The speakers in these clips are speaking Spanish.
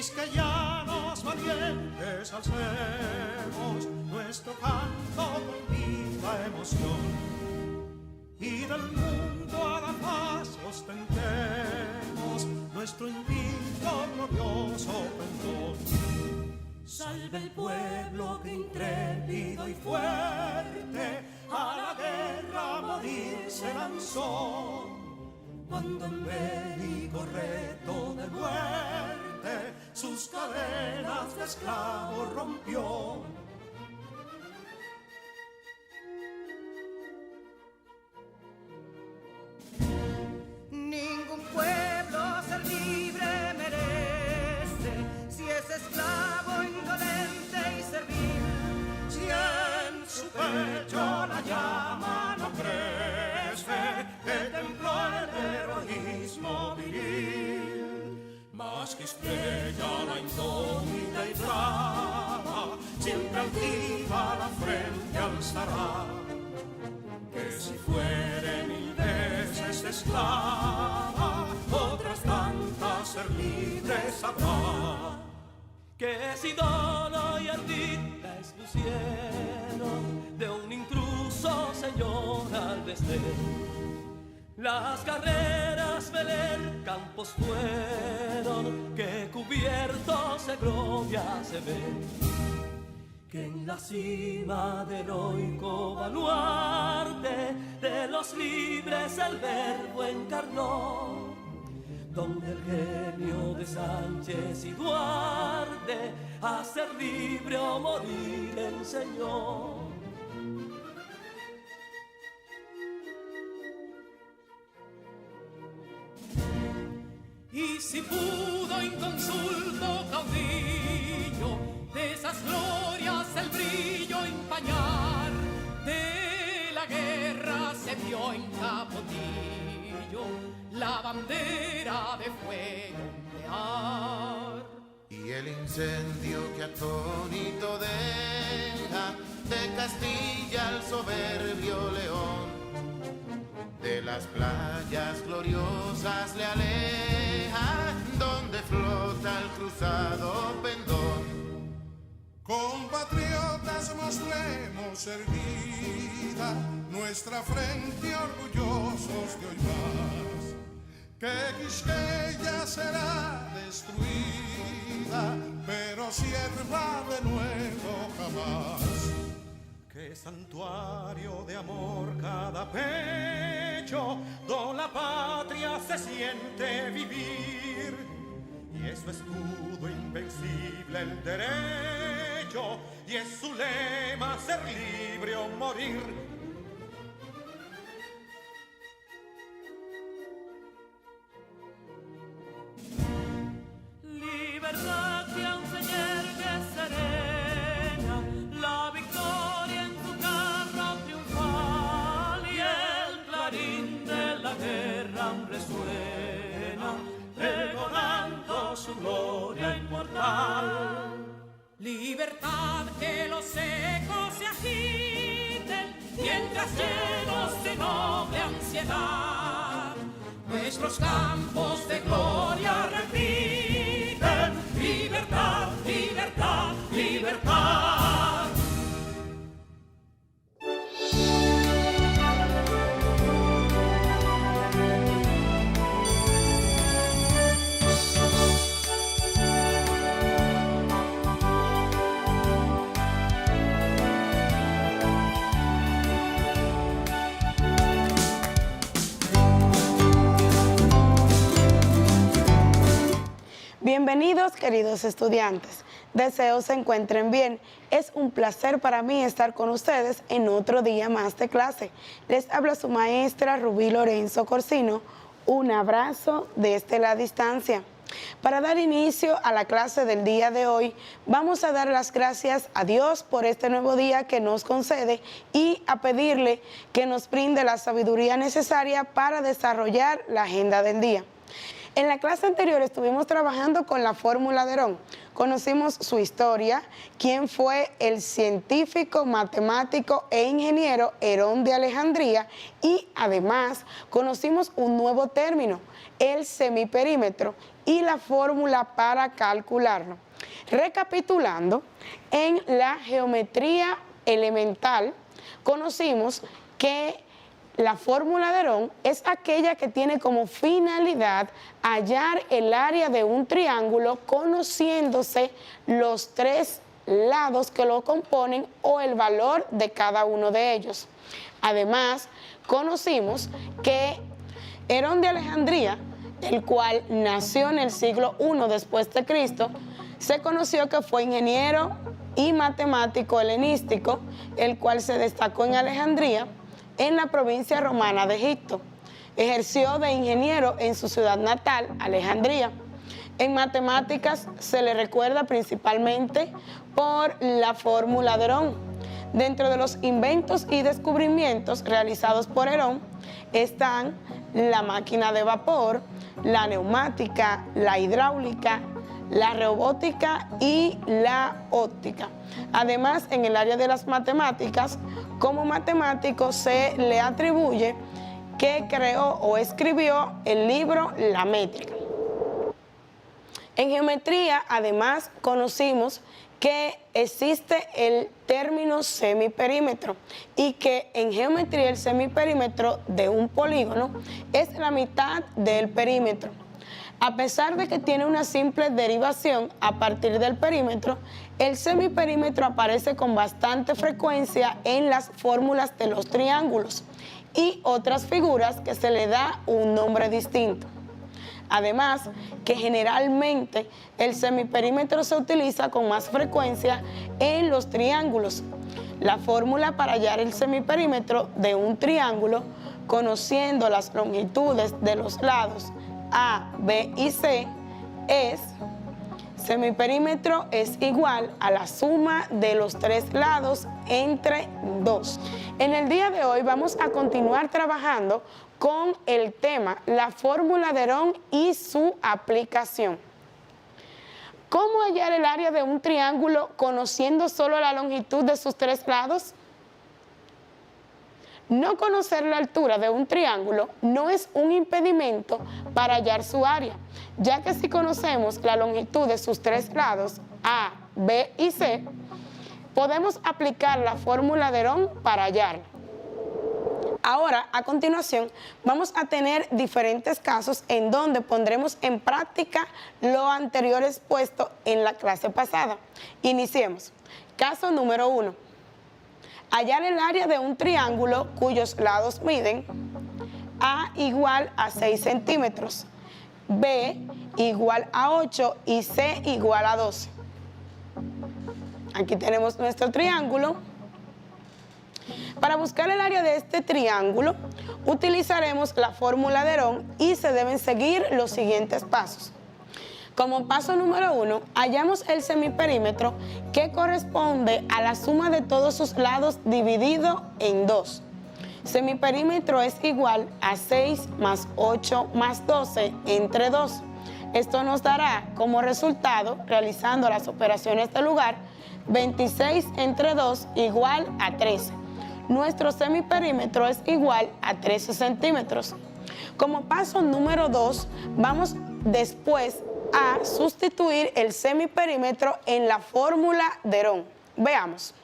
quisqueyanos valientes alcemos nuestro canto con viva emoción, y del mundo a la paz ostentemos nuestro invicto glorioso pendón. Salve el pueblo que intrépido y fuerte a la guerra a morir se lanzó, cuando en bélico reto de muerte sus cadenas de esclavos rompió. Ningún pueblo ser libre merece si es esclavo, indolente y servil. Si en su pecho la llama no crece, que templó el heroísmo viril, más que estrella la indómita y brava, siempre altiva la frente alzará, que si fuere mil veces esclava, otras tantas ser libre sabrá. Que si Dono y Ardita expusieron de un intruso señor al desdén, las carreras Belén campos fueron que cubiertos de gloria se ven, que en la cima del heroico baluarte de los libres el verbo encarnó, donde el genio de Sánchez y Duarte a ser libre o morir enseñó. Y si pudo inconsulto caudillo de esas glorias el brillo empañar, de la guerra se vio en Capotillo la bandera de fuego ondear. Y el incendio que atónito deja de Castilla al soberbio león, de las playas gloriosas le aleja, donde flota el cruzado pendón. Compatriotas, mostremos erguida nuestra frente orgullosos de hoy más, que Quisqueya será destruida, pero sierva de nuevo jamás. Que santuario de amor cada pecho, donde la patria se siente vivir, y es su escudo invencible el derecho, y es su lema ser libre o morir. Libertad que aún se yergue serena, la victoria en su carro triunfal, y el clarín de la guerra aún resuena, pregonando su gloria inmortal. Libertad, que los ecos se agiten mientras llenos de noble ansiedad nuestros campos de gloria repiten: libertad, libertad, libertad. Bienvenidos, queridos estudiantes. Deseo se encuentren bien. Es un placer para mí estar con ustedes en otro día más de clase. Les habla su maestra Rubí Lorenzo Corsino. Un abrazo desde la distancia. Para dar inicio a la clase del día de hoy, vamos a dar las gracias a Dios por este nuevo día que nos concede y a pedirle que nos brinde la sabiduría necesaria para desarrollar la agenda del día. En la clase anterior estuvimos trabajando con la fórmula de Herón. Conocimos su historia, quién fue el científico, matemático e ingeniero Herón de Alejandría, y además conocimos un nuevo término, el semiperímetro, y la fórmula para calcularlo. Recapitulando, en la geometría elemental conocimos que la fórmula de Herón es aquella que tiene como finalidad hallar el área de un triángulo conociéndose los tres lados que lo componen o el valor de cada uno de ellos. Además, conocimos que Herón de Alejandría, el cual nació en el siglo I después de Cristo, se conoció que fue ingeniero y matemático helenístico, el cual se destacó en Alejandría, en la provincia romana de Egipto. Ejerció de ingeniero en su ciudad natal, Alejandría. En matemáticas se le recuerda principalmente por la fórmula de Herón. Dentro de los inventos y descubrimientos realizados por Herón están la máquina de vapor, la neumática, la hidráulica, la robótica y la óptica. Además, en el área de las matemáticas, como matemático se le atribuye que creó o escribió el libro La Métrica. En geometría, además, conocimos que existe el término semiperímetro y que en geometría el semiperímetro de un polígono es la mitad del perímetro. A pesar de que tiene una simple derivación a partir del perímetro, el semiperímetro aparece con bastante frecuencia en las fórmulas de los triángulos y otras figuras que se le da un nombre distinto. Además, que generalmente el semiperímetro se utiliza con más frecuencia en los triángulos. La fórmula para hallar el semiperímetro de un triángulo, conociendo las longitudes de los lados A, B y C, es: semiperímetro es igual a la suma de los tres lados entre 2. En el día de hoy vamos a continuar trabajando con el tema, la fórmula de Herón y su aplicación. ¿Cómo hallar el área de un triángulo conociendo solo la longitud de sus tres lados? No conocer la altura de un triángulo no es un impedimento para hallar su área, ya que si conocemos la longitud de sus tres lados, A, B y C, podemos aplicar la fórmula de Herón para hallarla. Ahora, a continuación, vamos a tener diferentes casos en donde pondremos en práctica lo anterior expuesto en la clase pasada. Iniciemos. Caso número 1. Hallar el área de un triángulo cuyos lados miden A igual a 6 centímetros, B igual a 8 y C igual a 12. Aquí tenemos nuestro triángulo. Para buscar el área de este triángulo, utilizaremos la fórmula de Herón y se deben seguir los siguientes pasos. Como paso número 1, hallamos el semiperímetro que corresponde a la suma de todos sus lados dividido en 2. Semiperímetro es igual a 6 más 8 más 12 entre 2. Esto nos dará como resultado, realizando las operaciones de lugar, 26 entre 2 igual a 13. Nuestro semiperímetro es igual a 13 centímetros. Como paso número 2, vamos después a sustituir el semiperímetro en la fórmula de Herón. Veamos.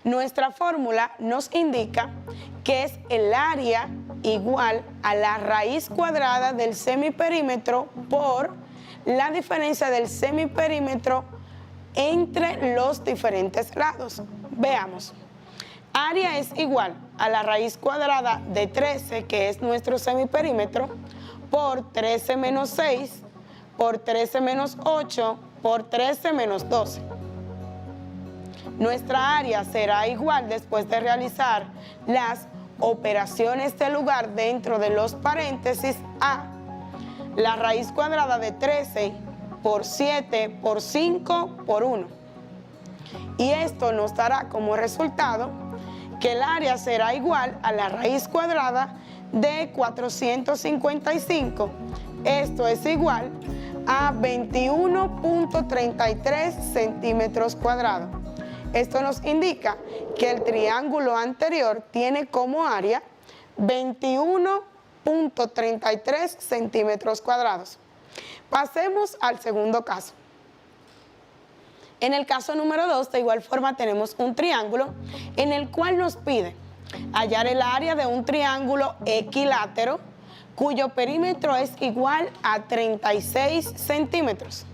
Nuestra fórmula nos indica que es el área igual a la raíz cuadrada del semiperímetro por la diferencia del semiperímetro entre los diferentes lados. Veamos. Área es igual a la raíz cuadrada de 13, que es nuestro semiperímetro, por 13 menos 6, por 13 menos 8, por 13 menos 12. Nuestra área será igual, después de realizar las operaciones de lugar dentro de los paréntesis, a la raíz cuadrada de 13 por 7 por 5 por 1. Y esto nos dará como resultado que el área será igual a la raíz cuadrada de 455. Esto es igual a 21.33 centímetros cuadrados. Esto nos indica que el triángulo anterior tiene como área 21.33 centímetros cuadrados. Pasemos al segundo caso. En el caso número 2, de igual forma, tenemos un triángulo en el cual nos pide hallar el área de un triángulo equilátero cuyo perímetro es igual a 36 centímetros.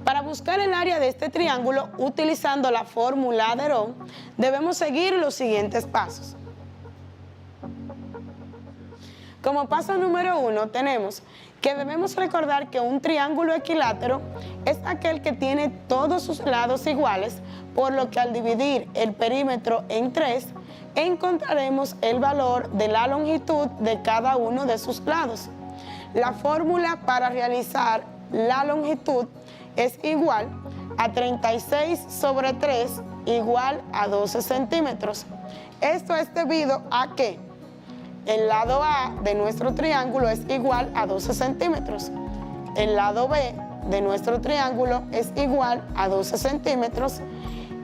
Para buscar el área de este triángulo utilizando la fórmula de Herón, debemos seguir los siguientes pasos. Como paso número 1 tenemos que debemos recordar que un triángulo equilátero es aquel que tiene todos sus lados iguales, por lo que al dividir el perímetro en 3, encontraremos el valor de la longitud de cada uno de sus lados. La fórmula para realizar la longitud es igual a 36 sobre 3 igual a 12 centímetros. Esto es debido a que el lado A de nuestro triángulo es igual a 12 centímetros. El lado B de nuestro triángulo es igual a 12 centímetros.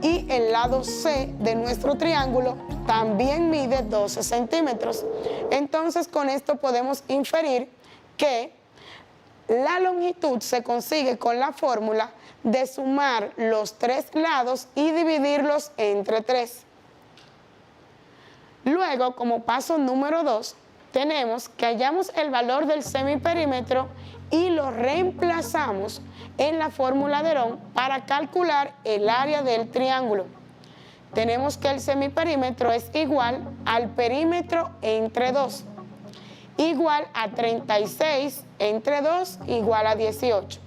Y el lado C de nuestro triángulo también mide 12 centímetros. Entonces, con esto podemos inferir que la longitud se consigue con la fórmula de sumar los 3 lados y dividirlos entre 3. Luego, como paso número 2, tenemos que hallamos el valor del semiperímetro y lo reemplazamos en la fórmula de Herón para calcular el área del triángulo. Tenemos que el semiperímetro es igual al perímetro entre 2, igual a 36 entre 2 igual a 18.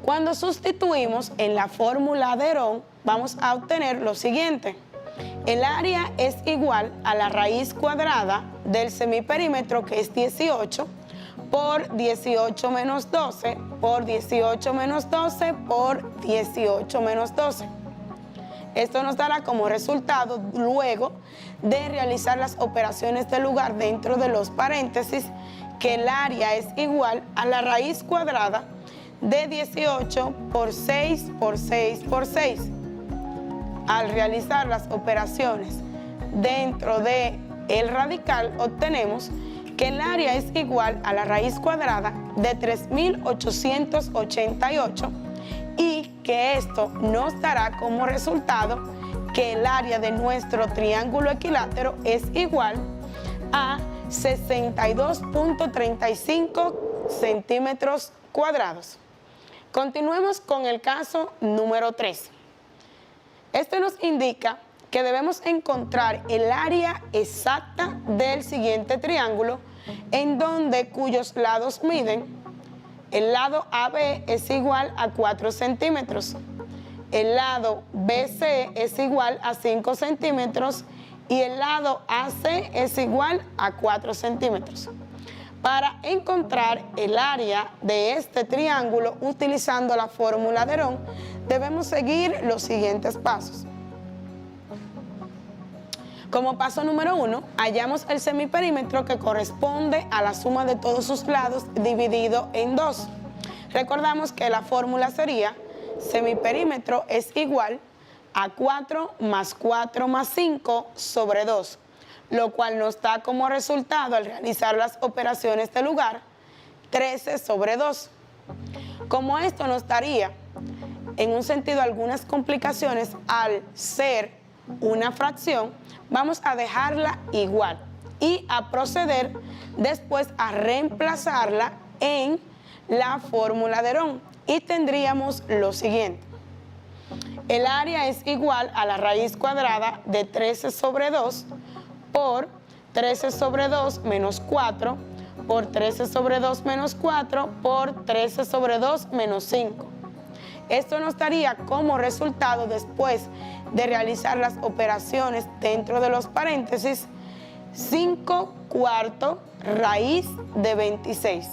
Cuando sustituimos en la fórmula de Herón, vamos a obtener lo siguiente. El área es igual a la raíz cuadrada del semiperímetro, que es 18, por 18 menos 12, por 18 menos 12, por 18 menos 12. Esto nos dará como resultado, luego de realizar las operaciones de lugar dentro de los paréntesis, que el área es igual a la raíz cuadrada de 18 por 6 por 6 por 6. Al realizar las operaciones dentro de el radical, obtenemos que el área es igual a la raíz cuadrada de 3.888 y que esto nos dará como resultado que el área de nuestro triángulo equilátero es igual a 62.35 centímetros cuadrados. Continuemos con el caso número 3. Este nos indica que debemos encontrar el área exacta del siguiente triángulo, en donde cuyos lados miden. El lado AB es igual a 4 centímetros, el lado BC es igual a 5 centímetros y el lado AC es igual a 4 centímetros. Para encontrar el área de este triángulo utilizando la fórmula de Herón, debemos seguir los siguientes pasos. Como paso número 1, hallamos el semiperímetro, que corresponde a la suma de todos sus lados dividido en 2. Recordamos que la fórmula sería semiperímetro es igual a 4 más 4 más 5 sobre 2, lo cual nos da como resultado, al realizar las operaciones de lugar, 13 sobre 2. Como esto nos daría, en un sentido, algunas complicaciones al ser una fracción, vamos a dejarla igual y a proceder después a reemplazarla en la fórmula de Herón, y tendríamos lo siguiente. El área es igual a la raíz cuadrada de 13 sobre 2 por 13 sobre 2 menos 4 por 13 sobre 2 menos 4 por 13 sobre 2 menos 5. Esto nos daría como resultado, después de realizar las operaciones dentro de los paréntesis, 5/4 raíz de 26.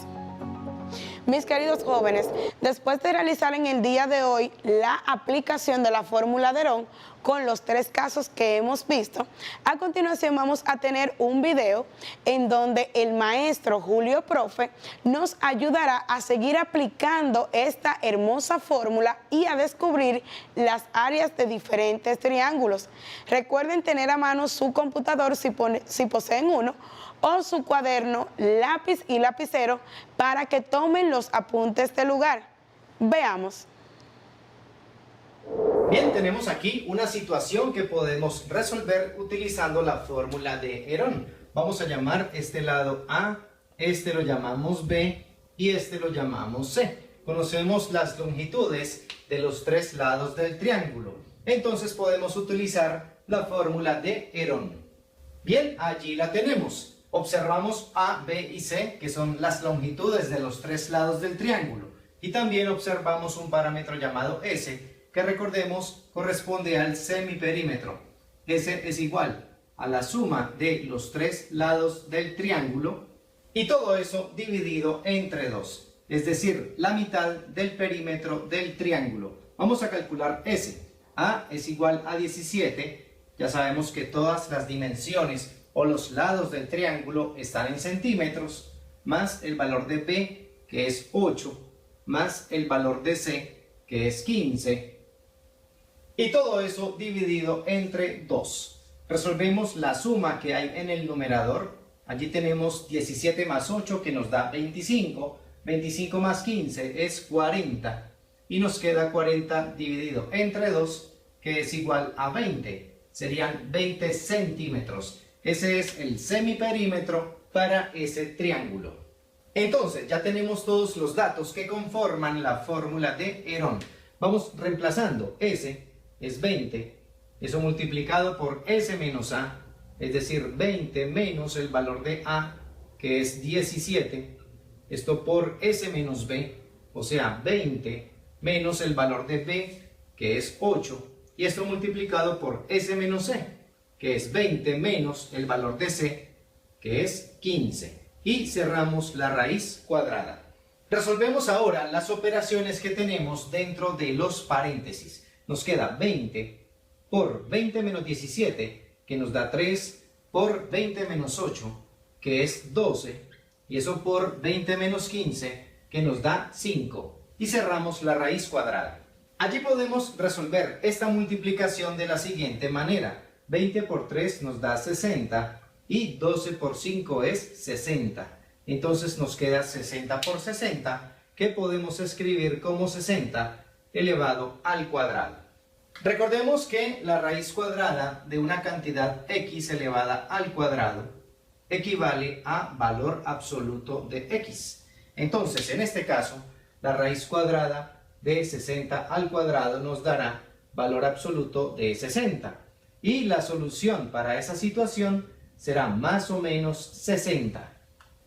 Mis queridos jóvenes, Después de realizar en el día de hoy la aplicación de la fórmula de Herón con los 3 casos que hemos visto, a continuación vamos a tener un video en donde el maestro Julio Profe nos ayudará a seguir aplicando esta hermosa fórmula y a descubrir las áreas de diferentes triángulos. Recuerden tener a mano su computador si poseen uno, o su cuaderno, lápiz y lapicero para que tomen los apuntes del lugar. Veamos. Bien, tenemos aquí una situación que podemos resolver utilizando la fórmula de Herón. Vamos a llamar este lado A, este lo llamamos B y este lo llamamos C. Conocemos las longitudes de los 3 lados del triángulo. Entonces podemos utilizar la fórmula de Herón. Bien, allí la tenemos. Observamos A, B y C, que son las longitudes de los 3 lados del triángulo. Y también observamos un parámetro llamado S, que recordemos corresponde al semiperímetro. S es igual a la suma de los 3 lados del triángulo y todo eso dividido entre 2, es decir, la mitad del perímetro del triángulo. Vamos a calcular S. A es igual a 17, ya sabemos que todas las dimensiones o los lados del triángulo están en centímetros, más el valor de B, que es 8, más el valor de C, que es 15, y todo eso dividido entre 2. Resolvemos la suma que hay en el numerador. Allí tenemos 17 más 8, que nos da 25, 25 más 15 es 40, y nos queda 40 dividido entre 2, que es igual a 20, serían 20 centímetros. Ese es el semiperímetro para ese triángulo. Entonces, ya tenemos todos los datos que conforman la fórmula de Herón. Vamos reemplazando. S es 20, eso multiplicado por S menos A, es decir, 20 menos el valor de A, que es 17, esto por S menos B, o sea, 20 menos el valor de B, que es 8, y esto multiplicado por S menos C, que es 20 menos el valor de C, que es 15. Y cerramos la raíz cuadrada. Resolvemos ahora las operaciones que tenemos dentro de los paréntesis. Nos queda 20 por 20 menos 17, que nos da 3, por 20 menos 8, que es 12, y eso por 20 menos 15, que nos da 5. Y cerramos la raíz cuadrada. Allí podemos resolver esta multiplicación de la siguiente manera. 20 por 3 nos da 60 y 12 por 5 es 60. Entonces nos queda 60 por 60, que podemos escribir como 60 elevado al cuadrado. Recordemos que la raíz cuadrada de una cantidad x elevada al cuadrado equivale a valor absoluto de x. Entonces, en este caso, la raíz cuadrada de 60 al cuadrado nos dará valor absoluto de 60. Y la solución para esa situación será más o menos 60.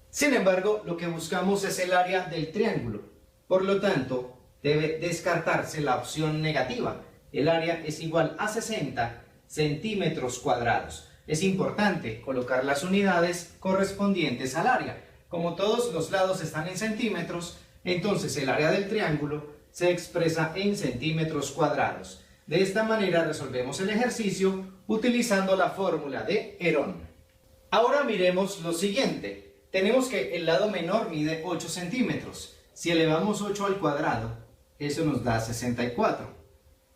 Sin embargo, lo que buscamos es el área del triángulo. Por lo tanto, debe descartarse la opción negativa. El área es igual a 60 centímetros cuadrados. Es importante colocar las unidades correspondientes al área. Como todos los lados están en centímetros, entonces el área del triángulo se expresa en centímetros cuadrados. De esta manera resolvemos el ejercicio utilizando la fórmula de Herón. Ahora miremos lo siguiente. Tenemos que el lado menor mide 8 centímetros. Si elevamos 8 al cuadrado, eso nos da 64.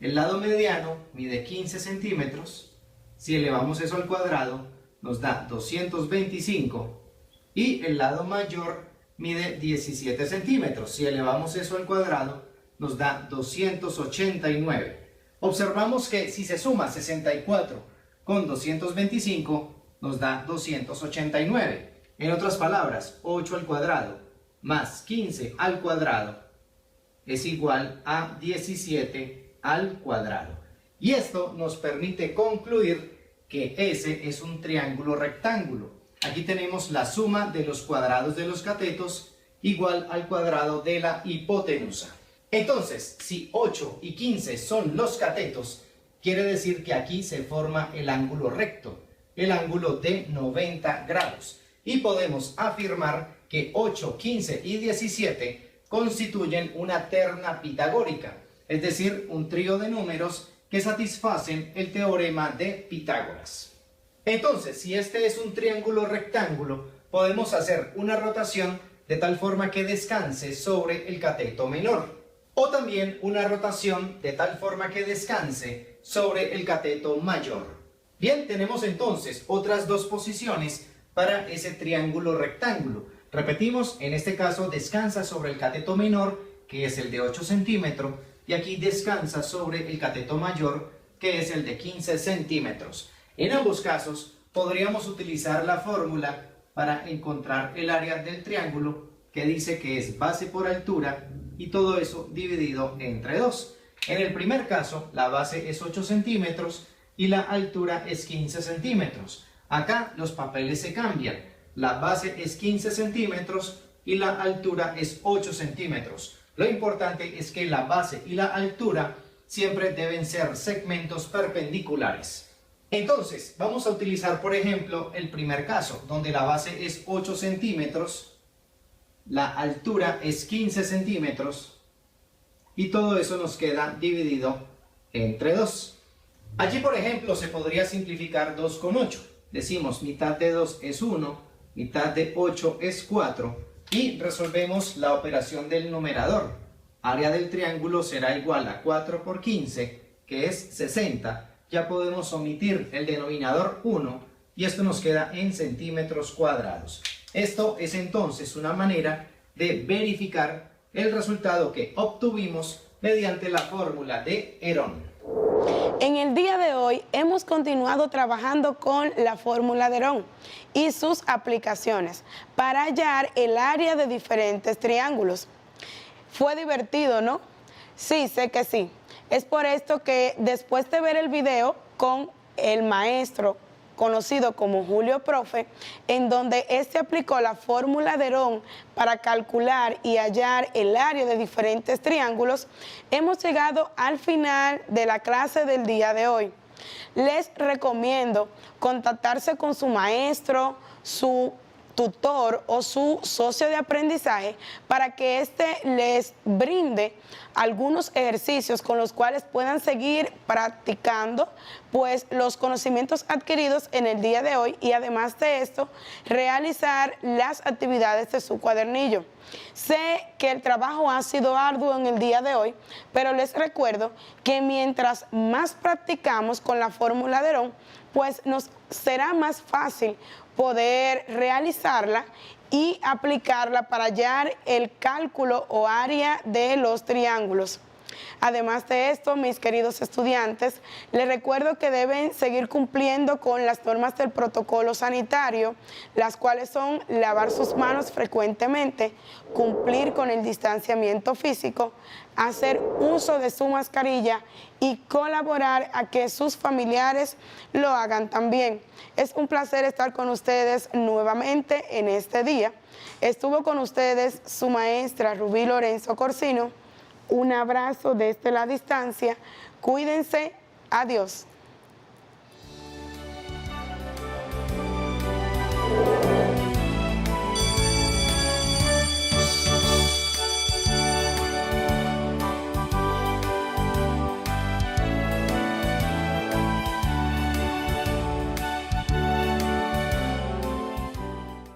El lado mediano mide 15 centímetros. Si elevamos eso al cuadrado, nos da 225. Y el lado mayor mide 17 centímetros. Si elevamos eso al cuadrado, nos da 289. Observamos que si se suma 64 con 225, nos da 289. En otras palabras, 8 al cuadrado más 15 al cuadrado es igual a 17 al cuadrado. Y esto nos permite concluir que S es un triángulo rectángulo. Aquí tenemos la suma de los cuadrados de los catetos igual al cuadrado de la hipotenusa. Entonces, si 8 y 15 son los catetos, quiere decir que aquí se forma el ángulo recto, el ángulo de 90 grados. Y podemos afirmar que 8, 15 y 17 constituyen una terna pitagórica, es decir, un trío de números que satisfacen el teorema de Pitágoras. Entonces, si este es un triángulo rectángulo, podemos hacer una rotación de tal forma que descanse sobre el cateto menor, o también una rotación de tal forma que descanse sobre el cateto mayor. Bien, tenemos entonces otras dos posiciones para ese triángulo rectángulo. Repetimos, en este caso descansa sobre el cateto menor, que es el de 8 centímetros, y aquí descansa sobre el cateto mayor, que es el de 15 centímetros. En ambos casos podríamos utilizar la fórmula para encontrar el área del triángulo, que dice que es base por altura y todo eso dividido entre 2. En el primer caso, la base es 8 centímetros y la altura es 15 centímetros. Acá los papeles se cambian. La base es 15 centímetros y la altura es 8 centímetros. Lo importante es que la base y la altura siempre deben ser segmentos perpendiculares. Entonces, vamos a utilizar, por ejemplo, el primer caso, donde la base es 8 centímetros, la altura es 15 centímetros y todo eso nos queda dividido entre 2. Allí, por ejemplo, se podría simplificar 2 con 8. Decimos mitad de 2 es 1, mitad de 8 es 4 y resolvemos la operación del numerador. Área del triángulo será igual a 4 por 15, que es 60. Ya podemos omitir el denominador 1 y esto nos queda en centímetros cuadrados. Esto es entonces una manera de verificar el resultado que obtuvimos mediante la fórmula de Herón. En el día de hoy hemos continuado trabajando con la fórmula de Herón y sus aplicaciones para hallar el área de diferentes triángulos. Fue divertido, ¿no? Sí, sé que sí. Es por esto que después de ver el video con el maestro conocido como Julio Profe, en donde este aplicó la fórmula de Herón para calcular y hallar el área de diferentes triángulos, hemos llegado al final de la clase del día de hoy. Les recomiendo contactarse con su maestro, su tutor o su socio de aprendizaje para que éste les brinde algunos ejercicios con los cuales puedan seguir practicando pues los conocimientos adquiridos en el día de hoy y además de esto realizar las actividades de su cuadernillo. Sé que el trabajo ha sido arduo en el día de hoy, pero les recuerdo que mientras más practicamos con la fórmula de Herón, pues nos será más fácil poder realizarla y aplicarla para hallar el cálculo o área de los triángulos. Además de esto, mis queridos estudiantes, les recuerdo que deben seguir cumpliendo con las normas del protocolo sanitario, las cuales son lavar sus manos frecuentemente, cumplir con el distanciamiento físico, hacer uso de su mascarilla y colaborar a que sus familiares lo hagan también. Es un placer estar con ustedes nuevamente en este día. Estuvo con ustedes su maestra Rubí Lorenzo Corsino. Un abrazo desde la distancia. Cuídense. Adiós.